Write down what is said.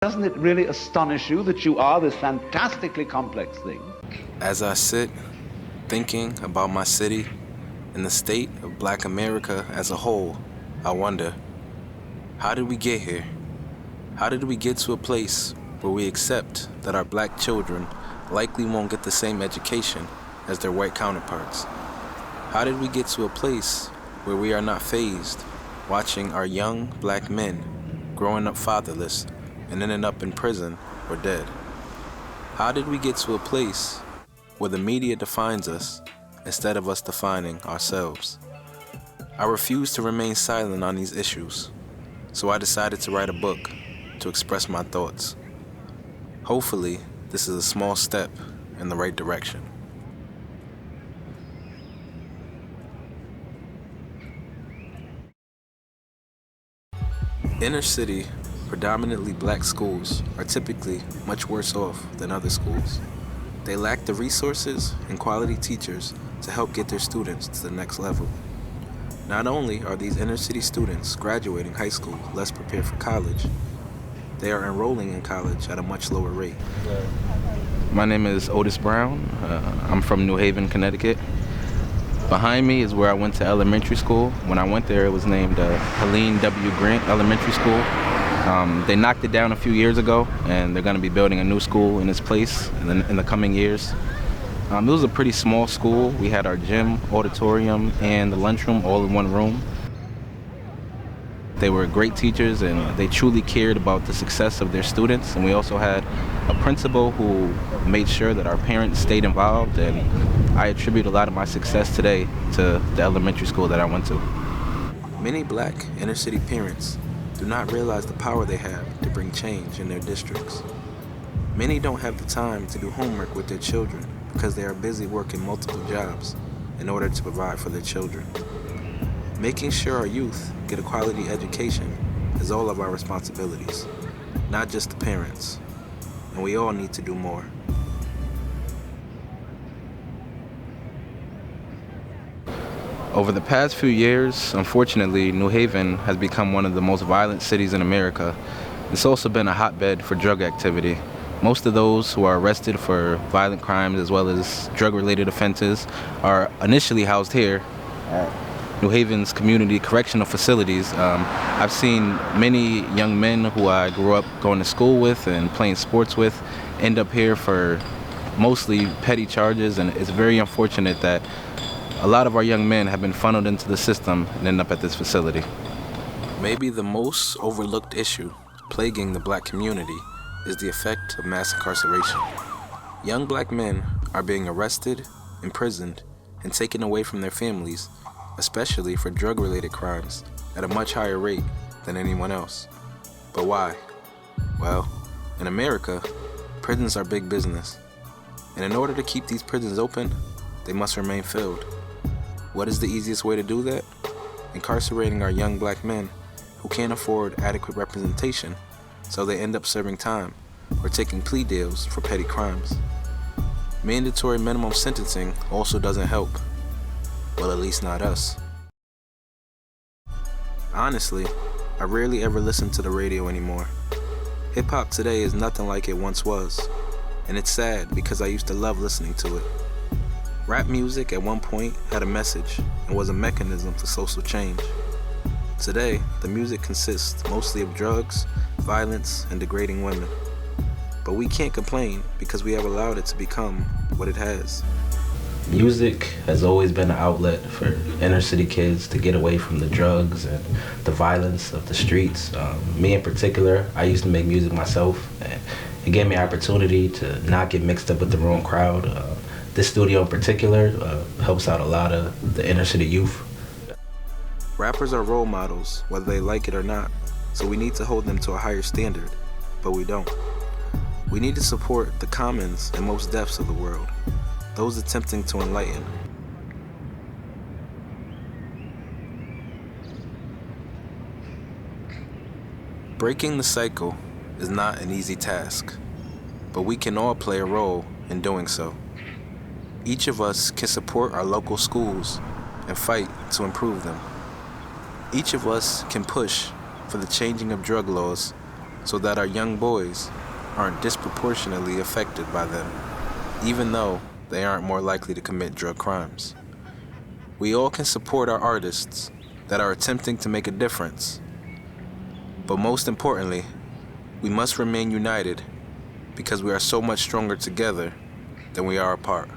Doesn't it really astonish you that you are this fantastically complex thing? As I sit thinking about my city and the state of Black America as a whole, I wonder, how did we get here? How did we get to a place where we accept that our Black children likely won't get the same education as their white counterparts? How did we get to a place where we are not fazed watching our young Black men growing up fatherless and ending up in prison or dead? How did we get to a place where the media defines us instead of us defining ourselves? I refuse to remain silent on these issues, so I decided to write a book to express my thoughts. Hopefully, this is a small step in the right direction. Inner city, predominantly Black schools are typically much worse off than other schools. They lack the resources and quality teachers to help get their students to the next level. Not only are these inner city students graduating high school less prepared for college, they are enrolling in college at a much lower rate. My name is Otis Brown. I'm from New Haven, Connecticut. Behind me is where I went to elementary school. When I went there, it was named Helene W. Grant Elementary School. They knocked it down a few years ago, and they're going to be building a new school in its place in the coming years. It was a pretty small school. We had our gym, auditorium, and the lunchroom all in one room. They were great teachers, and they truly cared about the success of their students. And we also had a principal who made sure that our parents stayed involved, and I attribute a lot of my success today to the elementary school that I went to. Many Black inner city parents do not realize the power they have to bring change in their districts. Many don't have the time to do homework with their children because they are busy working multiple jobs in order to provide for their children. Making sure our youth get a quality education is all of our responsibilities, not just the parents, and we all need to do more. Over the past few years, unfortunately, New Haven has become one of the most violent cities in America. It's also been a hotbed for drug activity. Most of those who are arrested for violent crimes as well as drug-related offenses are initially housed here at New Haven's community correctional facilities. I've seen many young men who I grew up going to school with and playing sports with end up here for mostly petty charges, and it's very unfortunate that a lot of our young men have been funneled into the system and end up at this facility. Maybe the most overlooked issue plaguing the Black community is the effect of mass incarceration. Young Black men are being arrested, imprisoned, and taken away from their families, especially for drug-related crimes, at a much higher rate than anyone else. But why? Well, in America, prisons are big business. And in order to keep these prisons open, they must remain filled. What is the easiest way to do that? Incarcerating our young Black men who can't afford adequate representation, so they end up serving time or taking plea deals for petty crimes. Mandatory minimum sentencing also doesn't help. Well, at least not us. Honestly, I rarely ever listen to the radio anymore. Hip-hop today is nothing like it once was, and it's sad because I used to love listening to it. Rap music at one point had a message and was a mechanism for social change. Today, the music consists mostly of drugs, violence, and degrading women. But we can't complain because we have allowed it to become what it has. Music has always been an outlet for inner city kids to get away from the drugs and the violence of the streets. Me in particular, I used to make music myself, and it gave me an opportunity to not get mixed up with the wrong crowd. This studio in particular helps out a lot of the inner city youth. Rappers are role models, whether they like it or not, so we need to hold them to a higher standard, but we don't. We need to support the commons and most deafs of the world, those attempting to enlighten. Breaking the cycle is not an easy task, but we can all play a role in doing so. Each of us can support our local schools and fight to improve them. Each of us can push for the changing of drug laws so that our young boys aren't disproportionately affected by them, even though they aren't more likely to commit drug crimes. We all can support our artists that are attempting to make a difference. But most importantly, we must remain united because we are so much stronger together than we are apart.